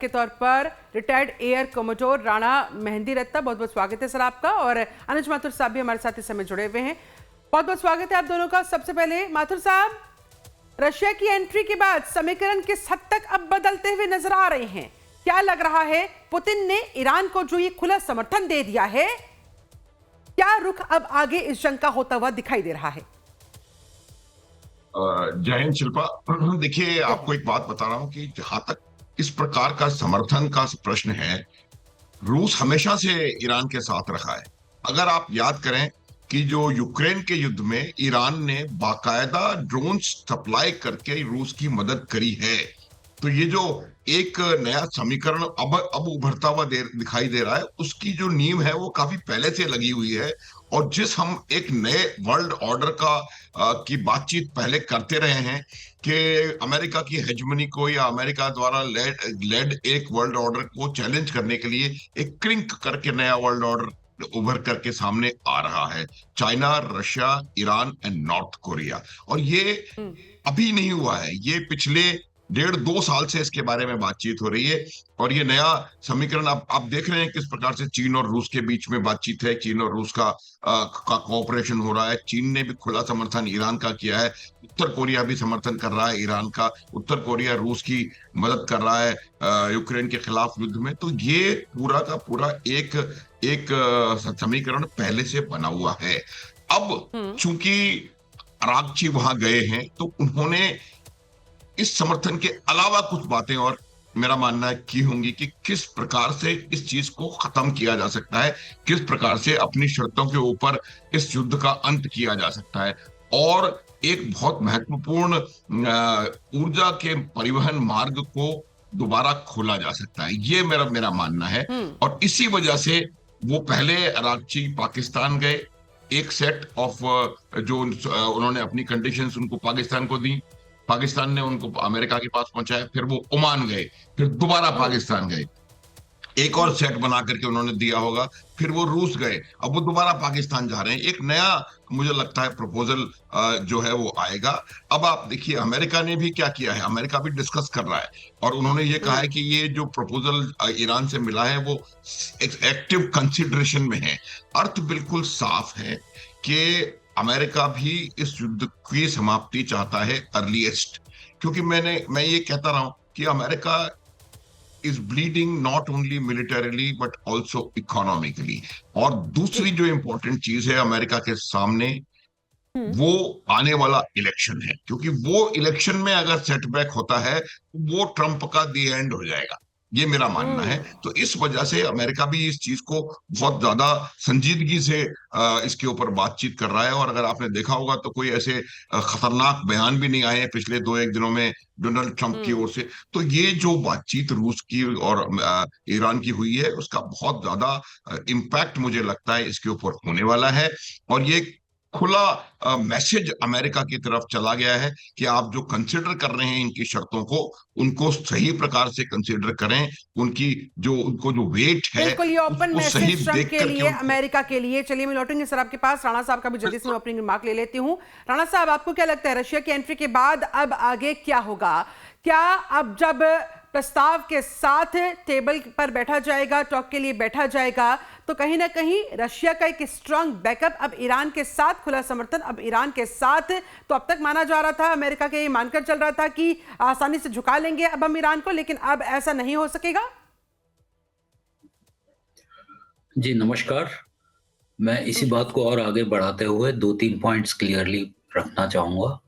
के तौर पर retired air commodore Rana Mehndi Ratta, बहुत बहुत स्वागत है सर आपका। और अनुज माथुर साहब भी हमारे साथ इस समय जुड़े हुए हैं, बहुत बहुत स्वागत है आप दोनों का। सबसे पहले माथुर साहब, रशिया की एंट्री के बाद समीकरण किस हद तक अब बदलते हुए नजर आ रहे हैं? क्या लग रहा है, पुतिन ने ईरान को जो ये खुला समर्थन दे दिया है, क्या रुख अब आगे इस जंग का होता हुआ दिखाई दे रहा है? जय हिंद शिल्पा। देखिए, आपको एक बात बता रहा हूं कि जहां तक इस प्रकार का समर्थन का प्रश्न है, रूस हमेशा से ईरान के साथ रहा है। अगर आप याद करें कि जो यूक्रेन के युद्ध में ईरान ने बाकायदा ड्रोन सप्लाई करके रूस की मदद करी है, तो ये जो एक नया समीकरण अब उभरता हुआ दिखाई दे रहा है, उसकी जो नींव है वो काफी पहले से लगी हुई है। और जिस हम एक नए वर्ल्ड ऑर्डर की बातचीत पहले करते रहे हैं कि अमेरिका की हेजमनी को या अमेरिका द्वारा लेड एक वर्ल्ड ऑर्डर को चैलेंज करने के लिए एक क्रिंक करके नया वर्ल्ड ऑर्डर उभर करके सामने आ रहा है। China, Russia, Iran and north Korea. और ये अभी नहीं हुआ है, ये पिछले 1.5-2 साल से इसके बारे में बातचीत हो रही है। और ये नया समीकरण आप देख रहे हैं किस प्रकार से चीन और रूस के बीच में बातचीत है, चीन और रूस का कोऑपरेशन हो रहा है। चीन ने भी खुला समर्थन ईरान का किया है, उत्तर कोरिया भी समर्थन कर रहा है ईरान का, उत्तर कोरिया रूस की मदद कर रहा है यूक्रेन के खिलाफ युद्ध में। तो ये पूरा का पूरा एक समीकरण पहले से बना हुआ है। अब चूंकि अरागची वहां गए हैं, तो उन्होंने इस समर्थन के अलावा कुछ बातें और मेरा मानना की होंगी कि किस प्रकार से इस चीज को खत्म किया जा सकता है, किस प्रकार से अपनी शर्तों के ऊपर इस युद्ध का अंत किया जा सकता है, और एक बहुत महत्वपूर्ण ऊर्जा के परिवहन मार्ग को दोबारा खोला जा सकता है। ये मेरा मानना है। और इसी वजह से वो पहले अरागची पाकिस्तान गए, एक सेट ऑफ जो उन्होंने अपनी कंडीशंस उनको पाकिस्तान को दी, पाकिस्तान ने उनको अमेरिका के पास पहुंचाया, फिर वो ओमान गए, फिर दोबारा पाकिस्तान गए, एक और सेट बना करके उन्होंने दिया होगा, फिर वो रूस गए, अब वो दोबारा पाकिस्तान जा रहे हैं। एक नया मुझे लगता है प्रपोजल जो है वो आएगा। अब आप देखिए अमेरिका ने भी क्या किया है, अमेरिका भी डिस्कस कर रहा है और उन्होंने ये कहा है कि ये जो प्रपोजल ईरान से मिला है वो एक्टिव कंसिडरेशन में है। अर्थ बिल्कुल साफ है कि अमेरिका भी इस युद्ध की समाप्ति चाहता है अर्लीस्ट, क्योंकि मैं ये कहता रहा हूं कि America is bleeding not only militarily but also economically. और दूसरी जो इंपॉर्टेंट चीज है अमेरिका के सामने, वो आने वाला इलेक्शन है, क्योंकि वो इलेक्शन में अगर सेटबैक होता है वो ट्रंप का दी एंड हो जाएगा, ये मेरा मानना है। तो इस वजह से अमेरिका भी इस चीज को बहुत ज्यादा संजीदगी से इसके ऊपर बातचीत कर रहा है। और अगर आपने देखा होगा तो कोई ऐसे खतरनाक बयान भी नहीं आए हैं पिछले 2-1 दिनों में डोनाल्ड ट्रंप की ओर से। तो ये जो बातचीत रूस की और ईरान की हुई है, उसका बहुत ज्यादा इम्पैक्ट मुझे लगता है इसके ऊपर होने वाला है। और ये खुला मैसेज अमेरिका की तरफ चला गया है कि आप जो कंसिडर कर रहे हैं इनकी शर्तों को, उनको सही प्रकार से कंसिडर करें, उनको जो वेट है बिल्कुल, ये ओपन मैसेज ट्रंप के लिए, अमेरिका के लिए। चलिए मैं लौटूंगी सर आपके पास, राणा साहब का भी जल्दी से मैं ओपनिंग रिमार्क ले लेती हूं। राणा साहब, आपको क्या लगता है रशिया की एंट्री के बाद अब आगे क्या होगा? क्या अब जब प्रस्ताव के साथ टेबल पर बैठा जाएगा, टॉक के लिए बैठा जाएगा, तो कहीं ना कहीं रशिया का एक स्ट्रांग बैकअप, अब ईरान के साथ खुला समर्थन, अब ईरान के साथ, तो अब तक माना जा रहा था, अमेरिका के ये मानकर चल रहा था कि आसानी से झुका लेंगे अब हम ईरान को, लेकिन अब ऐसा नहीं हो सकेगा? जी नमस्कार। मैं इसी बात को और आगे बढ़ाते हुए 2-3 पॉइंट्स क्लियरली रखना चाहूंगा।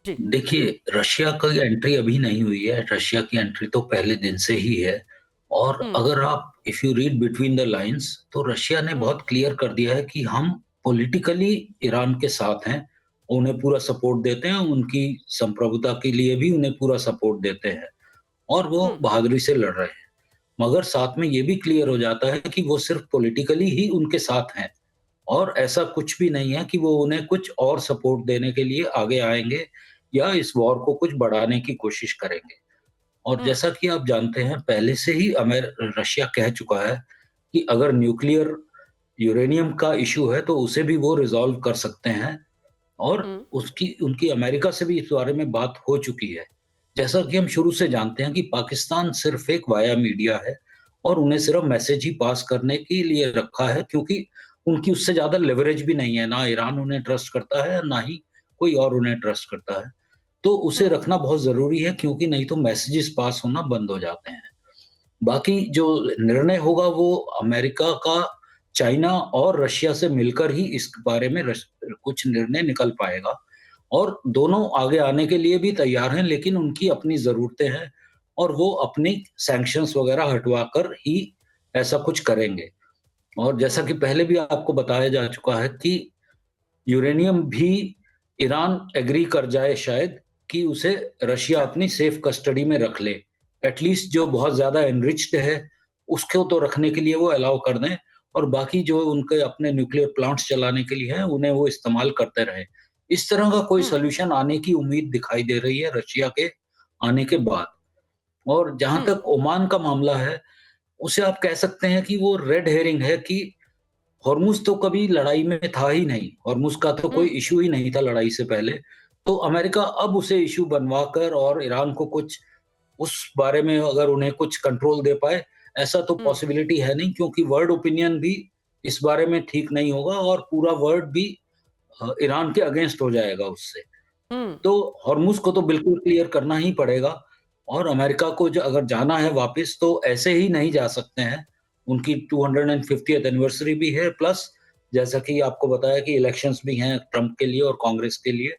देखिए, रशिया की एंट्री अभी नहीं हुई है, रशिया की एंट्री तो पहले दिन से ही है। और अगर आप if you read between the lines, तो रशिया ने बहुत क्लियर कर दिया है कि हम पॉलिटिकली ईरान के साथ हैं, उन्हें पूरा सपोर्ट देते हैं, उनकी संप्रभुता के लिए भी उन्हें पूरा सपोर्ट देते हैं और वो बहादुरी से लड़ रहे हैं। मगर साथ में ये भी क्लियर हो जाता है कि वो सिर्फ पॉलिटिकली ही उनके साथ हैं और ऐसा कुछ भी नहीं है कि वो उन्हें कुछ और सपोर्ट देने के लिए आगे आएंगे या इस वॉर को कुछ बढ़ाने की कोशिश करेंगे। और जैसा कि आप जानते हैं, पहले से ही रशिया कह चुका है कि अगर न्यूक्लियर यूरेनियम का इश्यू है तो उसे भी वो रिजॉल्व कर सकते हैं। और उनकी अमेरिका से भी इस बारे में बात हो चुकी है, जैसा कि हम शुरू से जानते हैं कि पाकिस्तान सिर्फ एक वाया मीडिया है और उन्हें सिर्फ मैसेज ही पास करने के लिए रखा है, क्योंकि उनकी उससे ज्यादा लेवरेज भी नहीं है। ना ईरान उन्हें ट्रस्ट करता है, ना ही कोई और उन्हें ट्रस्ट करता है। तो उसे रखना बहुत जरूरी है, क्योंकि नहीं तो मैसेजेस पास होना बंद हो जाते हैं। बाकी जो निर्णय होगा वो अमेरिका का चाइना और रशिया से मिलकर ही इस बारे में कुछ निर्णय निकल पाएगा। और दोनों आगे आने के लिए भी तैयार हैं, लेकिन उनकी अपनी ज़रूरतें हैं और वो अपनी सैंक्शंस वगैरह हटवाकर ही ऐसा कुछ करेंगे। और जैसा कि पहले भी आपको बताया जा चुका है कि यूरेनियम भी ईरान एग्री कर जाए शायद कि उसे रशिया अपनी सेफ कस्टडी में रख ले। एटलीस्ट जो बहुत ज़्यादा एनरिच्ड है, उसको तो रखने के लिए वो अलाउ कर दें, और बाकी जो उनके अपने न्यूक्लियर प्लांट्स चलाने के लिए हैं, उन्हें वो इस्तेमाल करते रहें। इस तरह का कोई सॉल्यूशन आने की उम्मीद दिखाई दे रही है रशिया के आने के बाद। और जहां तक ओमान का मामला है, उसे आप कह सकते हैं कि वो रेड हेरिंग है कि हॉर्मुज तो कभी लड़ाई में था ही नहीं। हॉर्मुज का तो कोई इशू ही नहीं था लड़ाई से पहले। तो अमेरिका अब उसे इशू बनवाकर और ईरान को कुछ उस बारे में अगर उन्हें कुछ कंट्रोल दे पाए, ऐसा तो पॉसिबिलिटी है नहीं, क्योंकि वर्ल्ड ओपिनियन भी इस बारे में ठीक नहीं होगा और पूरा वर्ल्ड भी ईरान के अगेंस्ट हो जाएगा उससे। तो हॉर्मुज को तो बिल्कुल क्लियर करना ही पड़ेगा। और अमेरिका को जो अगर जाना है वापस, तो ऐसे ही नहीं जा सकते हैं। उनकी 250th एनिवर्सरी भी है, प्लस जैसा कि आपको बताया कि इलेक्शंस भी हैं ट्रंप के लिए और कांग्रेस के लिए,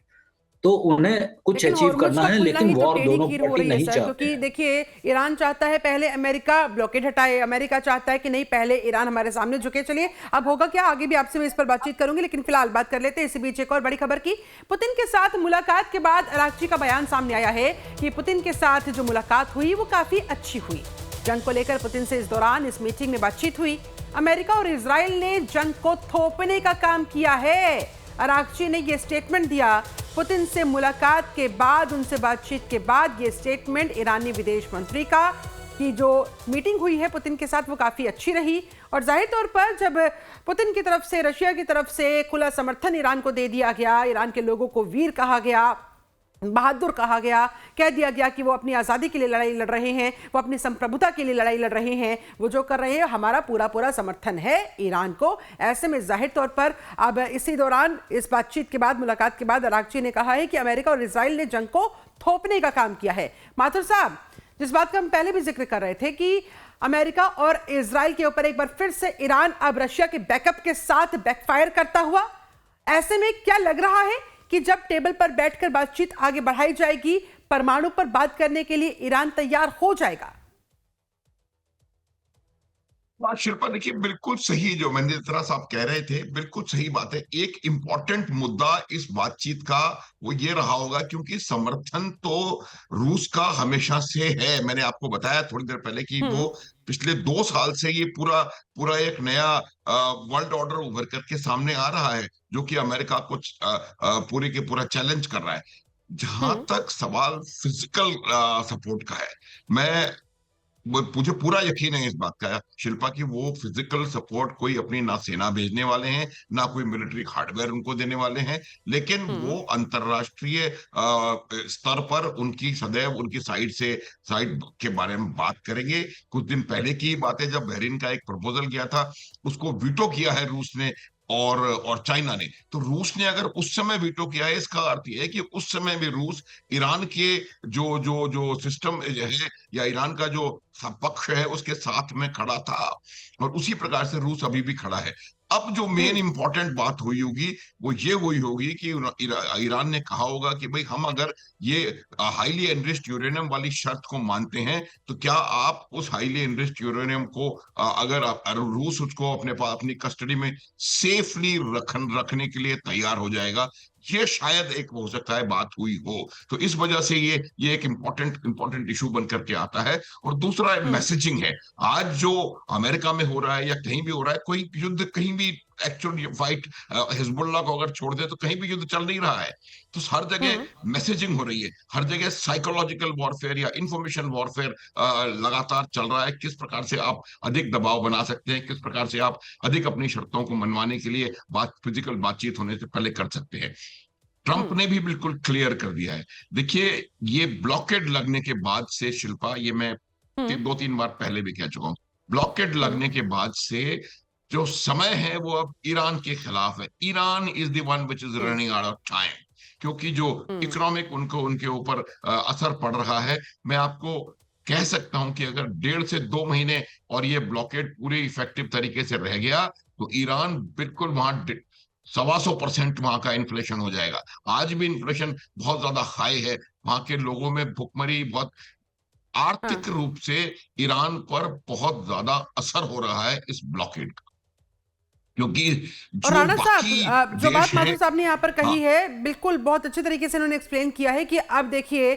तो उन्हें कुछ अचीव करना है। लेकिन वॉर दोनों पार्टी नहीं चाहते, क्योंकि देखिए ईरान चाहता है पहले अमेरिका ब्लॉकेड हटाए, अमेरिका चाहता है कि नहीं पहले ईरान हमारे सामने झुके। चलिए अब होगा क्या आगे भी आपसे मैं इस पर बातचीत करूंगी, लेकिन फिलहाल बात कर लेते हैं इसी बीच एक और बड़ी खबर की। पुतिन के साथ मुलाकात के बाद अरागची का बयान सामने आया है कि पुतिन के साथ जो मुलाकात हुई वो काफी अच्छी हुई। जंग को लेकर पुतिन से इस दौरान इस मीटिंग में बातचीत हुई। अमेरिका और इजराइल ने जंग को थोपने का काम किया है। अरागची ने यह स्टेटमेंट दिया। पुतिन से मुलाकात के बाद, उनसे बातचीत के बाद ये स्टेटमेंट ईरानी विदेश मंत्री का कि जो मीटिंग हुई है पुतिन के साथ वो काफ़ी अच्छी रही। और जाहिर तौर पर जब पुतिन की तरफ से, रशिया की तरफ से खुला समर्थन ईरान को दे दिया गया, ईरान के लोगों को वीर कहा गया, बहादुर कहा गया, कह दिया गया कि वो अपनी आज़ादी के लिए लड़ाई लड़ रहे हैं, वो अपनी संप्रभुता के लिए लड़ाई लड़ रहे हैं, वो जो कर रहे हैं हमारा पूरा पूरा समर्थन है ईरान को। ऐसे में जाहिर तौर पर अब इसी दौरान इस बातचीत के बाद, मुलाकात के बाद अरागची ने कहा है कि अमेरिका और इजराइल ने जंग को थोपने का काम किया है। माथुर साहब, जिस बात का हम पहले भी जिक्र कर रहे थे कि अमेरिका और इजराइल के ऊपर एक बार फिर से ईरान अब रशिया के बैकअप के साथ बैकफायर करता हुआ, ऐसे में क्या लग रहा है कि जब टेबल पर बैठकर बातचीत आगे बढ़ाई जाएगी, परमाणु पर बात करने के लिए ईरान तैयार हो जाएगा? शिल्पा, देखिए बिल्कुल सही जो महेंद्र तरह साहब कह रहे थे, बिल्कुल सही बात है। एक इंपॉर्टेंट मुद्दा इस बातचीत का वो ये रहा होगा, क्योंकि समर्थन तो रूस का हमेशा से है। मैंने आपको बताया थोड़ी देर पहले कि वो पिछले 2 साल से ये पूरा पूरा एक नया वर्ल्ड ऑर्डर उभर करके सामने आ रहा है, जो कि अमेरिका को पूरे के पूरा चैलेंज कर रहा है। जहां तक सवाल फिजिकल सपोर्ट का है, मुझे पूरा यकीन है इस बात का शिल्पा की वो फिजिकल सपोर्ट कोई अपनी ना सेना भेजने वाले हैं, ना कोई मिलिट्री हार्डवेयर उनको देने वाले हैं, लेकिन वो अंतरराष्ट्रीय स्तर पर उनकी सदैव उनकी साइड के बारे में बात करेंगे। कुछ दिन पहले की बात है, जब बहरीन का एक प्रपोजल गया था, उसको वीटो किया है रूस ने और चाइना ने। तो रूस ने अगर उस समय वीटो किया है, इसका अर्थ यह है कि उस समय भी रूस ईरान के जो जो जो सिस्टम है या ईरान का जो पक्ष है उसके साथ में खड़ा था, और उसी प्रकार से रूस अभी भी खड़ा है। अब जो मेन इंपॉर्टेंट बात हुई होगी वो ये हुई होगी कि ईरान ने कहा होगा कि भाई हम अगर ये हाईली एनरिच्ड यूरेनियम वाली शर्त को मानते हैं, तो क्या आप उस हाईली एनरिच्ड यूरेनियम को अगर रूस उसको अपनी कस्टडी में सेफली रखने के लिए तैयार हो जाएगा, ये शायद एक हो सकता है बात हुई हो। तो इस वजह से ये एक इंपॉर्टेंट इशू बन करके आता है। और दूसरा मैसेजिंग है। आज जो अमेरिका में हो रहा है या कहीं भी हो रहा है, कोई युद्ध कहीं भी एक्चुअल फाइट हिजबुल्लाह को अगर छोड़ दे तो कहीं भी युद्ध चल नहीं रहा है। तो हर जगह मैसेजिंग हो रही है, हर जगह साइकोलॉजिकल वॉरफेयर या इंफॉर्मेशन वॉरफेयर लगातार चल रहा है। किस प्रकार से आप अधिक दबाव बना सकते हैं, किस प्रकार से आप अधिक अपनी शर्तों को मनवाने के लिए फिजिकल बातचीत होने से पहले कर सकते हैं। ट्रंप ने भी बिल्कुल क्लियर कर दिया है। देखिए, ये ब्लॉकेड लगने के बाद से शिल्पा, ये मैं 2-3 बार पहले भी कह चुका हूं, ब्लॉकेड लगने के बाद से जो समय है वो अब ईरान के खिलाफ है। Iran is the one which is running out of time, क्योंकि जो इकोनॉमिक उनको उनके ऊपर असर पड़ रहा है। मैं आपको कह सकता हूं कि अगर 1.5 से 2 महीने और ये ब्लॉकेड पूरे इफेक्टिव तरीके से रह गया तो ईरान बिल्कुल वहां 125% वहां का इन्फ्लेशन हो जाएगा। आज भी इन्फ्लेशन बहुत ज्यादा हाई है, वहां के लोगों में भुखमरी बहुत, आर्थिक रूप से ईरान पर बहुत ज्यादा असर हो रहा है इस ब्लॉकेड का, क्योंकि और जो राणा बाकी साहब, जो बात देश हैं। माथुर साहब ने यहाँ पर हाँ, कही है, बिल्कुल बहुत अच्छे तरीके से उन्होंने एक्सप्लेन किया है कि अब देखिए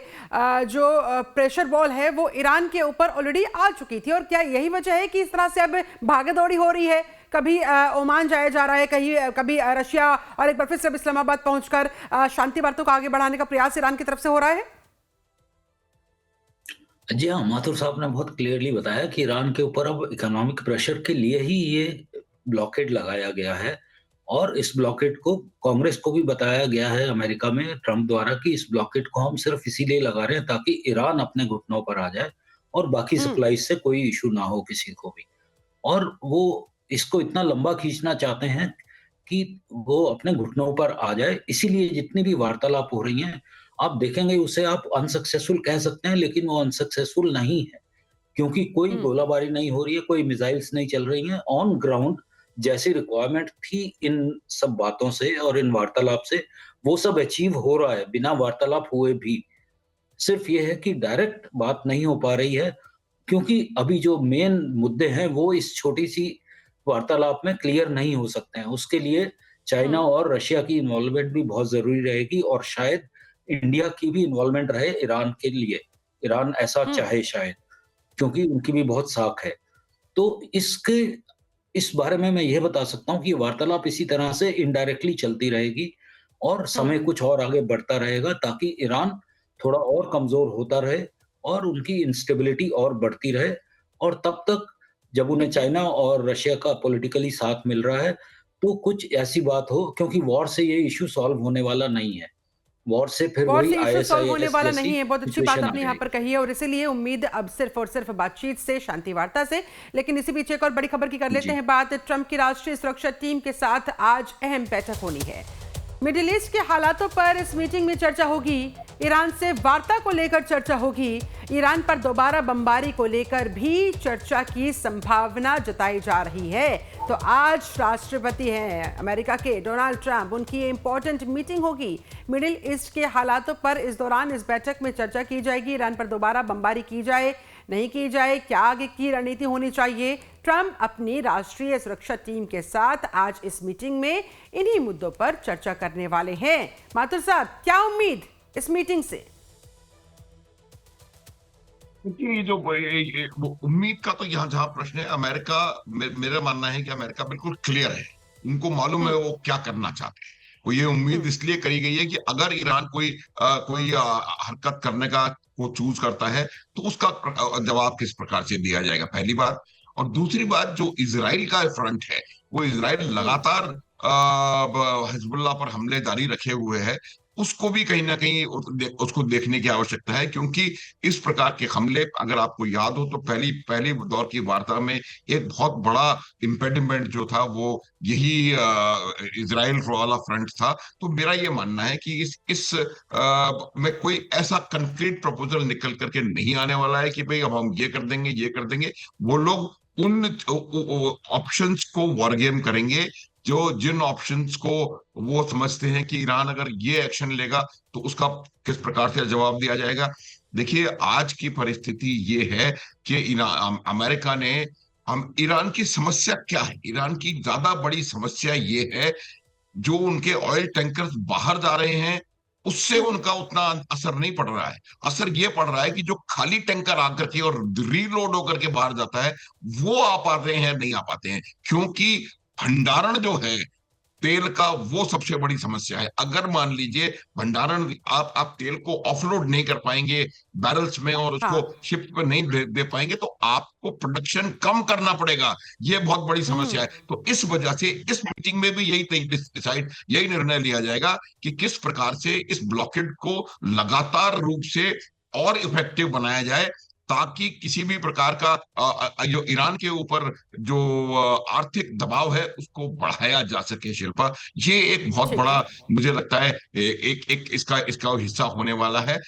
जो प्रेशर बॉल है वो ईरान के ऊपर ऑलरेडी आ चुकी थी, और क्या यही वजह है कि इस तरह से अब भागदौड़ी हो रही है? कभी ओमान जाया जा रहा है, कभी रशिया, और एक बार फिर से अब इस्लामाबाद पहुंचकर शांति वार्ता को आगे बढ़ाने का प्रयास ईरान की तरफ से हो रहा है। जी हाँ, माथुर साहब ने बहुत क्लियरली बताया कि ईरान के ऊपर अब इकोनॉमिक प्रेशर के लिए ही ये ब्लॉकेड लगाया गया है, और इस ब्लॉकेड को कांग्रेस को भी बताया गया है अमेरिका में ट्रंप द्वारा कि इस ब्लॉकेड को हम सिर्फ इसीलिए लगा रहे हैं ताकि ईरान अपने घुटनों पर आ जाए और बाकी सप्लाई से कोई इशू ना हो किसी को भी। और वो इसको इतना लंबा खींचना चाहते हैं कि वो अपने घुटनों पर आ जाए, इसीलिए जितनी भी वार्तालाप हो रही हैं, आप देखेंगे उसे आप अनसक्सेसफुल कह सकते हैं, लेकिन वो अनसक्सेसफुल नहीं है, क्योंकि कोई गोलाबारी नहीं हो रही है, कोई मिसाइल्स नहीं चल रही हैं। ऑन ग्राउंड जैसी रिक्वायरमेंट थी इन सब बातों से और इन वार्तालाप से, वो सब अचीव हो रहा है बिना वार्तालाप हुए भी। सिर्फ ये है कि डायरेक्ट बात नहीं हो पा रही है, क्योंकि अभी जो मेन मुद्दे हैं वो इस छोटी सी वार्तालाप में क्लियर नहीं हो सकते हैं। उसके लिए चाइना और रशिया की इन्वॉल्वमेंट भी बहुत जरूरी रहेगी, और शायद इंडिया की भी इन्वॉल्वमेंट रहे ईरान के लिए। ईरान ऐसा चाहे शायद, क्योंकि उनकी भी बहुत साख है। तो इस बारे में मैं यह बता सकता हूँ कि वार्तालाप इसी तरह से इनडायरेक्टली चलती रहेगी और समय कुछ और आगे बढ़ता रहेगा, ताकि ईरान थोड़ा और कमजोर होता रहे और उनकी इंस्टेबिलिटी और बढ़ती रहे। और तब तक जब उन्हें चाइना और रशिया का पॉलिटिकली साथ मिल रहा है, तो कुछ ऐसी बात हो, क्योंकि वॉर से ये इश्यू सॉल्व होने वाला नहीं है। वॉर से फिर वॉर वही से इश्यू सॉल्व होने ISIS वाला जैसी नहीं है। बहुत अच्छी बात सिचुएशन आ आपने यहाँ पर जाएगी। कही है, और इसीलिए उम्मीद अब सिर्फ और सिर्फ बातचीत से, शांति वार्ता से। लेकिन इसी बीच एक और बड़ी खबर की कर लेते हैं बात। ट्रंप की राष्ट्रीय सुरक्षा टीम के साथ आज अहम बैठक होनी है। मिडिल ईस्ट के हालातों पर इस मीटिंग में चर्चा होगी। ईरान से वार्ता को लेकर चर्चा होगी। ईरान पर दोबारा बमबारी को लेकर भी चर्चा की संभावना जताई जा रही है। तो आज राष्ट्रपति हैं अमेरिका के डोनाल्ड ट्रंप, उनकी ये इंपॉर्टेंट मीटिंग होगी। मिडिल ईस्ट के हालातों पर इस दौरान इस बैठक में चर्चा की जाएगी। ईरान पर दोबारा बमबारी की जाए, नहीं की जाए, क्या आगे की रणनीति होनी चाहिए। ट्रंप अपनी राष्ट्रीय सुरक्षा टीम के साथ आज इस मीटिंग में इन्हीं मुद्दों पर चर्चा करने वाले हैं। माथुर साहब, क्या उम्मीद इस मीटिंग से? क्योंकि जो उम्मीद का तो यहाँ जहां प्रश्न है, अमेरिका, मेरा मानना है कि अमेरिका बिल्कुल क्लियर है, उनको मालूम है वो क्या करना चाहते हैं। वो ये उम्मीद इसलिए करी गई है कि अगर ईरान कोई हरकत करने का को चूज करता है तो उसका जवाब किस प्रकार से दिया जाएगा, पहली बात। और दूसरी बात, जो इजराइल का फ्रंट है, वो इजराइल लगातार हिजबुल्लाह पर हमले जारी रखे हुए है, उसको भी कहीं ना कहीं उसको देखने की आवश्यकता है। क्योंकि इस प्रकार के हमले, अगर आपको याद हो तो पहली दौर की वार्ता में एक बहुत बड़ा इम्पेडिमेंट जो था वो यही इजराइल वाला फ्रंट था। तो मेरा ये मानना है कि इस में कोई ऐसा कंक्रीट प्रपोजल निकल करके नहीं आने वाला है कि भाई अब हम ये कर देंगे, ये कर देंगे। वो लोग उन ऑप्शंस को वॉरगेम करेंगे, जिन ऑप्शंस को वो समझते हैं कि ईरान अगर ये एक्शन लेगा तो उसका किस प्रकार से जवाब दिया जाएगा। देखिए, आज की परिस्थिति ये है कि अमेरिका ने, हम ईरान की समस्या क्या है, ईरान की ज्यादा बड़ी समस्या ये है जो उनके ऑयल टैंकर्स बाहर जा रहे हैं उससे उनका उतना असर नहीं पड़ रहा है। असर ये पड़ रहा है कि जो खाली टैंकर आकर के और रीलोड होकर के बाहर जाता है वो आ पाते हैं, नहीं आ पाते हैं, क्योंकि भंडारण जो है तेल का वो सबसे बड़ी समस्या है। अगर मान लीजिए भंडारण आप तेल को ऑफलोड नहीं कर पाएंगे बैरल्स में और उसको हाँ। शिप पे नहीं दे पाएंगे तो आपको प्रोडक्शन कम करना पड़ेगा। ये बहुत बड़ी समस्या है। तो इस वजह से इस मीटिंग में भी यही निर्णय लिया जाएगा कि किस प्रकार से इस ब्लॉकेड को लगातार रूप से और इफेक्टिव बनाया जाए, ताकि किसी भी प्रकार का जो ईरान के ऊपर जो आर्थिक दबाव है उसको बढ़ाया जा सके। शिल्पा, ये एक बहुत ठीक बड़ा, है। मुझे लगता है एक इसका इसका हिस्सा होने वाला है।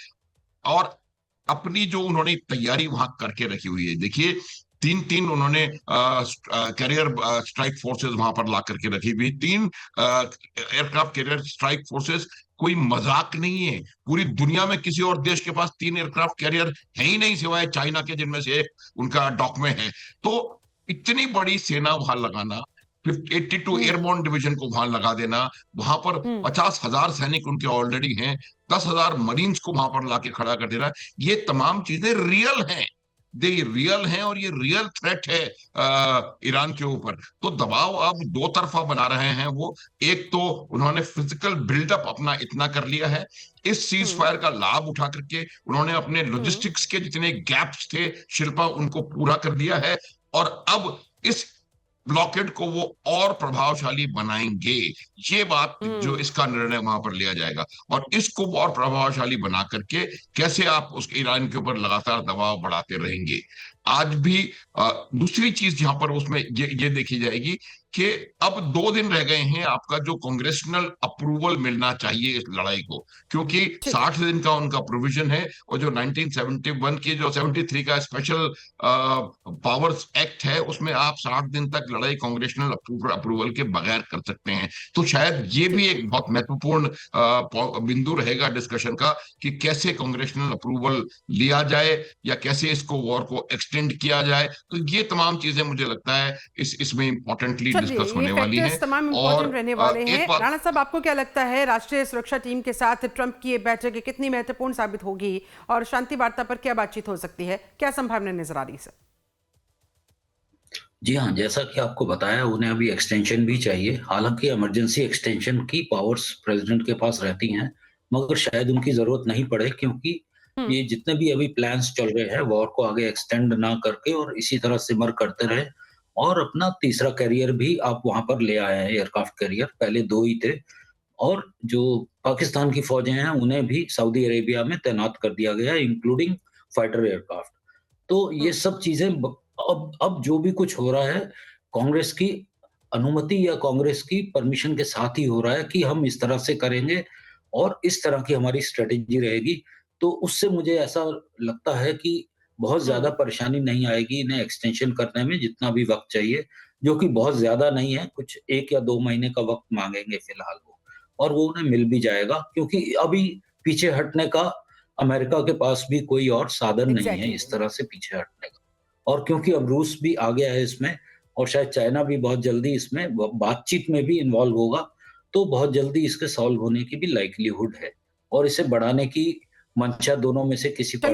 और अपनी जो उन्होंने तैयारी वहां करके रखी हुई है, देखिए तीन तीन उन्होंने कैरियर स्ट्राइक फोर्सेस वहां पर ला करके रखी हुई, 3 एयरक्राफ्ट कैरियर स्ट्राइक फोर्सेस कोई मजाक नहीं है। पूरी दुनिया में किसी और देश के पास 3 एयरक्राफ्ट कैरियर है ही नहीं सिवाय चाइना के, जिनमें से एक उनका डॉक में है। तो इतनी बड़ी सेना वहां लगाना, 82 एयरबोर्न डिवीजन को वहां लगा देना, वहां पर 50,000 सैनिक उनके ऑलरेडी हैं, 10,000 मरीन्स को वहां पर लाके खड़ा कर देना, ये तमाम चीजें रियल हैं। ये रियल हैं और ये रियल थ्रेट है ईरान के ऊपर। तो दबाव अब दो तरफा बना रहे हैं वो। एक तो उन्होंने फिजिकल बिल्डअप अपना इतना कर लिया है, इस सीज फायर का लाभ उठा करके उन्होंने अपने लॉजिस्टिक्स के जितने गैप्स थे शिल्पा, उनको पूरा कर दिया है। और अब इस ब्लॉकेड को वो और प्रभावशाली बनाएंगे। ये बात जो इसका निर्णय वहां पर लिया जाएगा, और इसको और प्रभावशाली बना करके कैसे आप उस ईरान के ऊपर लगातार दबाव बढ़ाते रहेंगे। आज भी दूसरी चीज जहां पर उसमें ये देखी जाएगी कि अब 2 दिन रह गए हैं आपका जो कांग्रेसनल अप्रूवल मिलना चाहिए इस लड़ाई को, क्योंकि 60 दिन का उनका प्रोविजन है। और जो 1971 की जो 73 का स्पेशल पावर्स एक्ट है उसमें आप 60 दिन तक लड़ाई कांग्रेसनल अप्रूवल के बगैर कर सकते हैं। तो शायद ये भी एक बहुत महत्वपूर्ण बिंदु रहेगा डिस्कशन का कि कैसे कांग्रेसनल अप्रूवल लिया जाए या कैसे इसको वॉर को एक्सटेंड किया जाए। तो ये तमाम चीजें मुझे लगता है इसमें इंपॉर्टेंटली डिस्कस होने वाली हैं। तमाम और इंपॉर्टेंट रहने वाले हैं। राणा साहब, आपको क्या लगता है राष्ट्रीय सुरक्षा टीम के साथ ट्रंप की ये बैठक कितनी महत्वपूर्ण साबित होगी और शांति वार्ता पर क्या बातचीत हो सकती है, क्या संभावना नजर आ रही है? जी हाँ, जैसा कि आपको बताया, उन्हें अभी एक्सटेंशन भी चाहिए। हालांकि इमरजेंसी एक्सटेंशन की पावर्स प्रेसिडेंट के पास रहती हैं, मगर शायद उनकी जरूरत नहीं पड़े, क्योंकि ये जितने भी अभी प्लान्स चल रहे हैं वॉर को आगे एक्सटेंड ना करके और इसी तरह सिमर करते रहे। और अपना तीसरा कैरियर भी आप वहां पर ले आए हैं, एयरक्राफ्ट कैरियर। पहले 2 ही थे। और जो पाकिस्तान की फौजें हैं उन्हें भी सऊदी अरेबिया में तैनात कर दिया गया है, इंक्लूडिंग फाइटर एयरक्राफ्ट। तो ये सब चीजें अब जो भी कुछ हो रहा है, कांग्रेस की अनुमति या कांग्रेस की परमिशन के साथ ही हो रहा है कि हम इस तरह से करेंगे और इस तरह की हमारी स्ट्रेटेजी रहेगी। तो उससे मुझे ऐसा लगता है कि बहुत ज्यादा परेशानी नहीं आएगी इन्हें एक्सटेंशन करने में, जितना भी वक्त चाहिए, जो कि बहुत ज्यादा नहीं है, कुछ 1 या 2 महीने का वक्त मांगेंगे फिलहाल वो, और वो उन्हें मिल भी जाएगा, क्योंकि अभी पीछे हटने का अमेरिका के पास भी कोई और साधन नहीं है इस तरह से पीछे हटने का। और क्योंकि अब रूस भी आ गया है इसमें, और शायद चाइना भी बहुत जल्दी इसमें बातचीत में भी इन्वॉल्व होगा, तो बहुत जल्दी इसके सॉल्व होने की भी लाइक्लीहुड है, और इसे बढ़ाने की मंशा दोनों में से किसी पर